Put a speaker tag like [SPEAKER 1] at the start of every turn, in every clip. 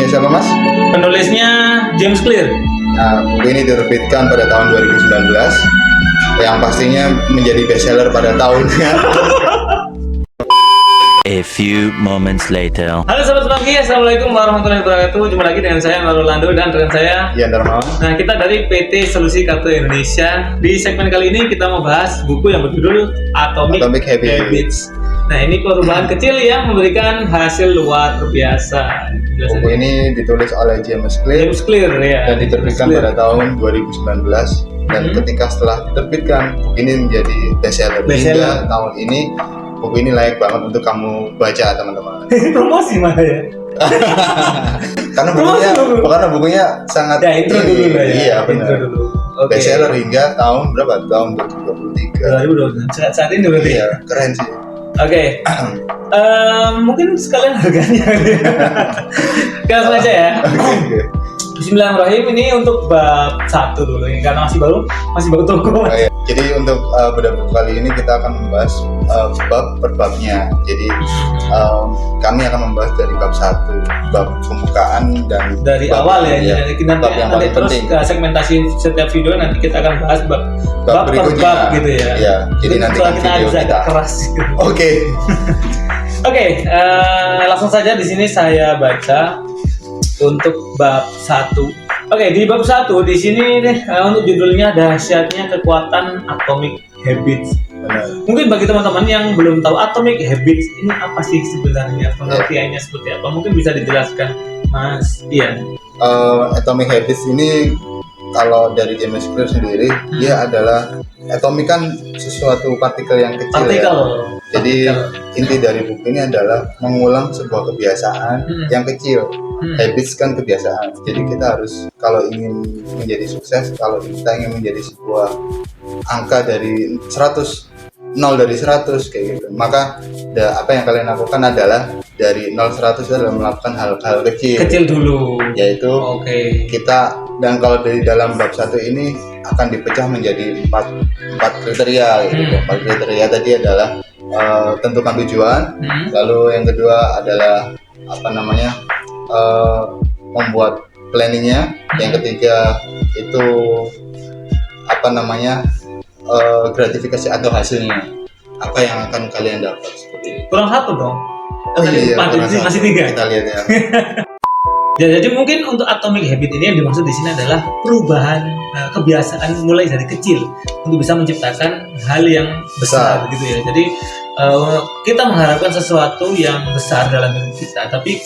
[SPEAKER 1] penulisnya siapa Mas?
[SPEAKER 2] Penulisnya James Clear.
[SPEAKER 1] Nah, buku ini diterbitkan pada tahun 2019 yang pastinya menjadi bestseller pada tahunnya.
[SPEAKER 3] A few moments later.
[SPEAKER 2] Halo Sobat Semanggi, Assalamualaikum warahmatullahi wabarakatuh. Jumpa lagi dengan saya Rolando dan rekan saya
[SPEAKER 1] Ian Darmawan.
[SPEAKER 2] Nah, kita dari PT Solusi Kartu Indonesia. Di segmen kali ini kita mau bahas buku yang berjudul Atomic Habits. Nah, ini perubahan kecil yang memberikan hasil luar biasa.
[SPEAKER 1] Buku ini ditulis oleh James Clear
[SPEAKER 2] ya.
[SPEAKER 1] dan diterbitkan pada tahun 2019. Dan ketika setelah diterbitkan, buku ini menjadi bestseller. Hingga tahun ini, buku ini layak banget untuk kamu baca, teman-teman.
[SPEAKER 2] Promosi mana ya?
[SPEAKER 1] karena bukunya sangat
[SPEAKER 2] intro dulu lah ya.
[SPEAKER 1] Iya, benar.
[SPEAKER 2] Okay.
[SPEAKER 1] Bestseller hingga tahun berapa? Tahun 2023.
[SPEAKER 2] 2023. Saat ini berarti.
[SPEAKER 1] Iya, keren sih.
[SPEAKER 2] Oke. Mungkin sekalian harganya. Kita langsung aja ya.
[SPEAKER 1] Okay.
[SPEAKER 2] Bismillahirrahmanirrahim. Ini untuk bab 1 dulu ini karena masih baru toko.
[SPEAKER 1] Oh, iya. Jadi untuk pada buku kali ini kita akan membahas bab per babnya. Jadi kami akan membahas dari bab 1, bab pembukaan dan
[SPEAKER 2] dari awal ya. Jadi
[SPEAKER 1] bab yang paling
[SPEAKER 2] terus
[SPEAKER 1] penting.
[SPEAKER 2] Segmentasi setiap video nanti kita akan bahas bab
[SPEAKER 1] berikutnya.
[SPEAKER 2] per bab gitu ya.
[SPEAKER 1] Iya. Jadi nanti
[SPEAKER 2] kita bisa agak keras. Gitu.
[SPEAKER 1] Oke.
[SPEAKER 2] Oke, langsung saja di sini saya baca untuk bab 1. Oke, di bab 1 di sini untuk judulnya dahsyatnya kekuatan Atomic Habits.
[SPEAKER 1] Benar.
[SPEAKER 2] Mungkin bagi teman-teman yang belum tahu Atomic Habits ini apa sih sebenarnya, pengertiannya seperti apa? Mungkin bisa dijelaskan Mas Ian.
[SPEAKER 1] Atomic Habits ini kalau dari James Clear sendiri dia adalah atomic kan sesuatu partikel yang kecil ya. Jadi inti dari buku ini adalah mengulang sebuah kebiasaan yang kecil. Habits kan kebiasaan. Jadi kita harus kalau ingin menjadi sukses, kalau kita ingin menjadi sebuah angka dari 100, 0 dari 100 kayak gitu. Maka apa yang kalian lakukan adalah dari 0 100 adalah melakukan hal-hal kecil
[SPEAKER 2] dulu.
[SPEAKER 1] Yaitu kita, dan kalau dari dalam bab 1 ini akan dipecah menjadi 4 kriteria gitu. 4 kriteria tadi adalah tentukan tujuan, lalu yang kedua adalah membuat planningnya, yang ketiga itu gratifikasi atau hasilnya, apa yang akan kalian dapat seperti ini.
[SPEAKER 2] Kurang 1 dong. Masih 3.
[SPEAKER 1] Kita lihat ya.
[SPEAKER 2] Jadi mungkin untuk Atomic Habit ini yang dimaksud di sini adalah perubahan kebiasaan mulai dari kecil untuk bisa menciptakan hal yang besar gitu ya. Jadi kita mengharapkan sesuatu yang besar dalam hidup kita, tapi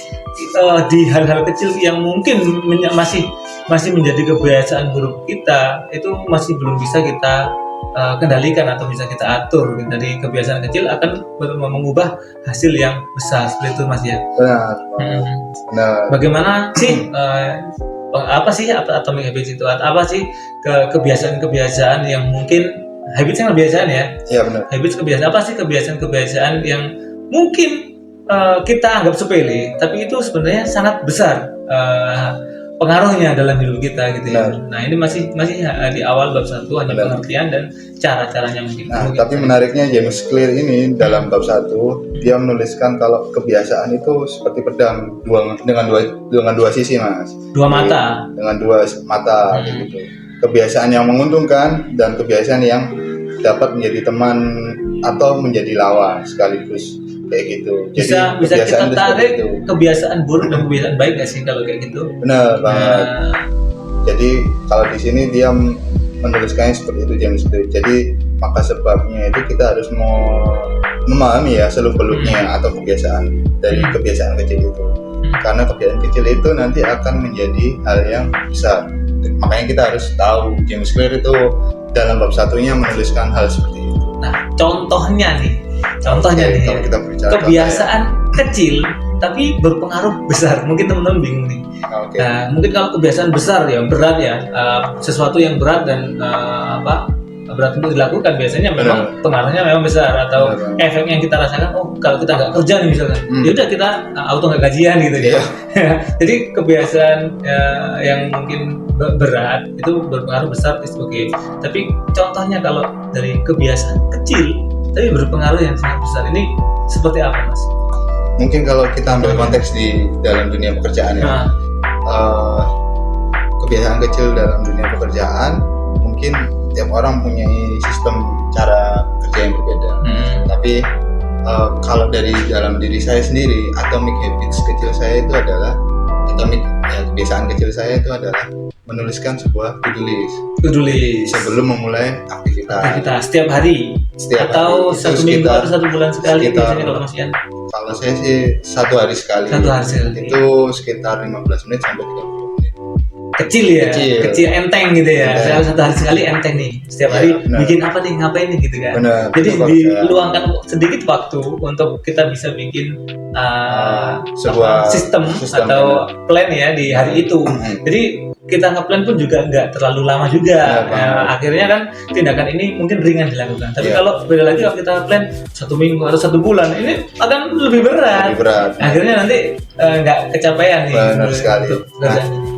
[SPEAKER 2] di hal-hal kecil yang mungkin masih menjadi kebiasaan buruk kita itu masih belum bisa kita kendalikan atau bisa kita atur. Dari kebiasaan kecil akan mengubah hasil yang besar seperti itu Mas ya.
[SPEAKER 1] Benar.
[SPEAKER 2] Bagaimana sih apa sih Atomic Habits itu? Apa sih kebiasaan-kebiasaan yang mungkin habits yang kebiasaan ya? Iya benar. Habits kebiasaan, apa sih kebiasaan-kebiasaan yang mungkin kita anggap sepele, tapi itu sebenarnya sangat besar pengaruhnya dalam hidup kita gitu ya. Nah ini masih di awal bab 1 hanya pengertian dan cara-caranya mungkin.
[SPEAKER 1] Tapi menariknya James Clear ini dalam bab 1 dia menuliskan kalau kebiasaan itu seperti pedang dengan dua sisi Mas.
[SPEAKER 2] Dua mata.
[SPEAKER 1] Dengan dua mata gitu. Kebiasaan yang menguntungkan dan kebiasaan yang dapat menjadi teman atau menjadi lawan sekaligus kayak gitu.
[SPEAKER 2] Bisa kita tarik kebiasaan buruk dan kebiasaan baik nggak sih kalau kayak gitu?
[SPEAKER 1] Benar banget. Jadi kalau di sini dia menuliskannya seperti itu James Clear. Jadi maka sebabnya itu kita harus memahami ya seluk-beluknya atau kebiasaan dari kebiasaan kecil itu. Karena kebiasaan kecil itu nanti akan menjadi hal yang besar. Makanya kita harus tahu James Clear itu dalam bab 1-nya menuliskan hal seperti itu.
[SPEAKER 2] Nah, contohnya nih kalau kita kebiasaan kecil tapi berpengaruh besar. Mungkin teman-teman bingung nih. Nah, mungkin kalau kebiasaan besar ya berat ya, sesuatu yang berat dan berat untuk dilakukan biasanya memang pengaruhnya memang besar, atau efek yang kita rasakan kalau kita nggak kerja nih misalkan, ya udah kita auto nggak gajian gitu ya. Jadi kebiasaan yang mungkin berat itu berpengaruh besar sebagai, tapi contohnya kalau dari kebiasaan kecil tapi berpengaruh yang sangat besar ini seperti apa Mas?
[SPEAKER 1] Mungkin kalau kita ambil konteks di dalam dunia pekerjaan ya, kebiasaan kecil dalam dunia pekerjaan, mungkin tiap orang punya sistem cara kerja yang berbeda. Tapi kalau dari dalam diri saya sendiri, atomic habits kecil saya itu adalah kebiasaan kecil saya itu adalah menuliskan sebuah to-do list sebelum memulai aktivitas
[SPEAKER 2] setiap hari atau
[SPEAKER 1] hari.
[SPEAKER 2] 1 minggu atau 1 bulan sekali biasanya kalau Mas Ian?
[SPEAKER 1] Kalau saya sih 1 hari sekali. Itu sekitar 15 menit sampai 30 menit.
[SPEAKER 2] Kecil enteng gitu ya. Saya 1 hari sekali enteng nih. Setiap hari bikin apa nih, ngapain nih gitu kan. Jadi diluangkan sedikit waktu untuk kita bisa bikin sebuah sistem atau plan ya di hari itu. Jadi kita ngeplan pun juga nggak terlalu lama juga. Akhirnya kan tindakan ini mungkin ringan dilakukan. Tapi kalau beda lagi kalau kita plan 1 minggu atau 1 bulan, ini akan lebih berat. Akhirnya nanti nggak kecapean nih.
[SPEAKER 1] Benar sekali.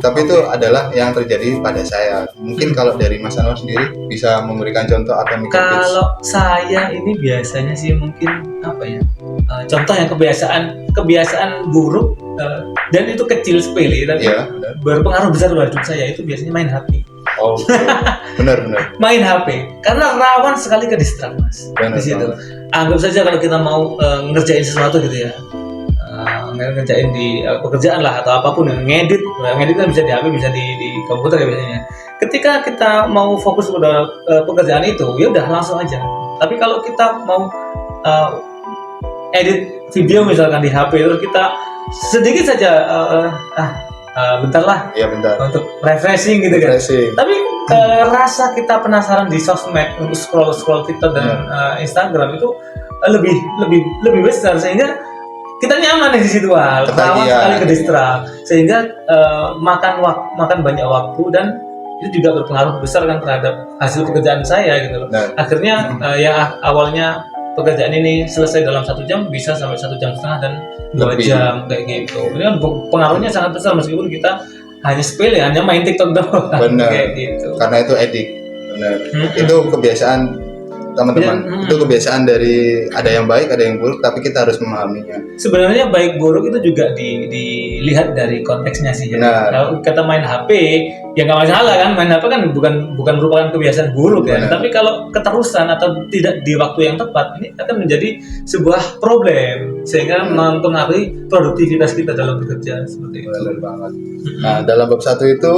[SPEAKER 1] Tapi itu adalah yang terjadi pada saya. Mungkin kalau dari Mas Anwar sendiri bisa memberikan contoh atau
[SPEAKER 2] kalau saya ini biasanya sih mungkin apa ya? Contoh yang kebiasaan buruk dan itu kecil sepele tapi berpengaruh besar pada hidup saya itu biasanya main HP.
[SPEAKER 1] Oh, benar.
[SPEAKER 2] Main HP karena rawan sekali ke distract, Mas. Di situ. Anggap saja kalau kita mau ngerjain sesuatu gitu ya. Ngerjain di pekerjaan lah atau apapun, ngedit kan bisa di HP, bisa di komputer ya biasanya. Ketika kita mau fokus pada pekerjaan itu, ya udah langsung aja. Tapi kalau kita mau edit video misalkan di HP, terus kita sedikit saja bentar lah untuk refreshing gitu kan. Tapi rasa kita penasaran di sosmed untuk scroll TikTok dan Instagram itu lebih besar sehingga kita nyaman di situ, rawan sekali ke distract sehingga makan banyak waktu dan itu juga berpengaruh besar kan terhadap hasil pekerjaan saya gitu loh. Akhirnya yang awalnya pekerjaan ini selesai dalam 1 jam bisa sampai 1,5 jam dan 2 jam kayak gitu. Ini kan pengaruhnya sangat besar meskipun kita hanya sepele, hanya main TikTok doang. Kayak gitu.
[SPEAKER 1] Karena itu edik. Benar. Itu kebiasaan teman-teman. Itu kebiasaan dari ada yang baik, ada yang buruk, tapi kita harus memahaminya.
[SPEAKER 2] Sebenarnya baik buruk itu juga dilihat dari konteksnya sih. Kalau kita main HP, ya nggak masalah kan. Main HP kan bukan merupakan kebiasaan buruk ya. Tapi kalau keterusan atau tidak di waktu yang tepat, ini akan menjadi sebuah problem sehingga mempengaruhi produktivitas kita dalam bekerja seperti itu.
[SPEAKER 1] Benar banget. Nah, dalam bab 1 itu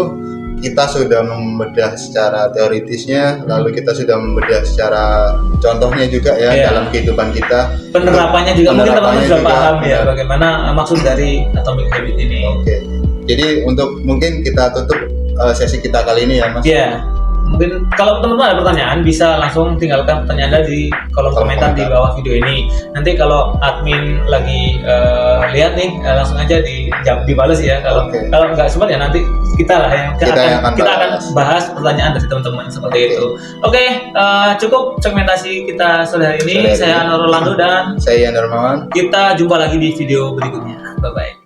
[SPEAKER 1] kita sudah membedah secara teoritisnya, lalu kita sudah membedah secara contohnya juga ya dalam kehidupan kita.
[SPEAKER 2] Penerapannya juga mungkin teman-teman sudah paham ya bagaimana maksud dari atomic habit ini.
[SPEAKER 1] Oke. Jadi untuk mungkin kita tutup sesi kita kali ini ya, Mas.
[SPEAKER 2] Iya. Mungkin kalau teman-teman ada pertanyaan bisa langsung tinggalkan pertanyaan Anda di kolom komentar di bawah video ini. Nanti kalau admin lagi lihat nih langsung aja dibalas ya. Kalau nggak sempat ya nanti kita akan bahas pertanyaan dari teman-teman seperti itu. Oke, cukup segmentasi kita sore hari ini. Saya Anwar Rolando dan
[SPEAKER 1] saya Ian Darmawan.
[SPEAKER 2] Kita jumpa lagi di video berikutnya. Bye bye.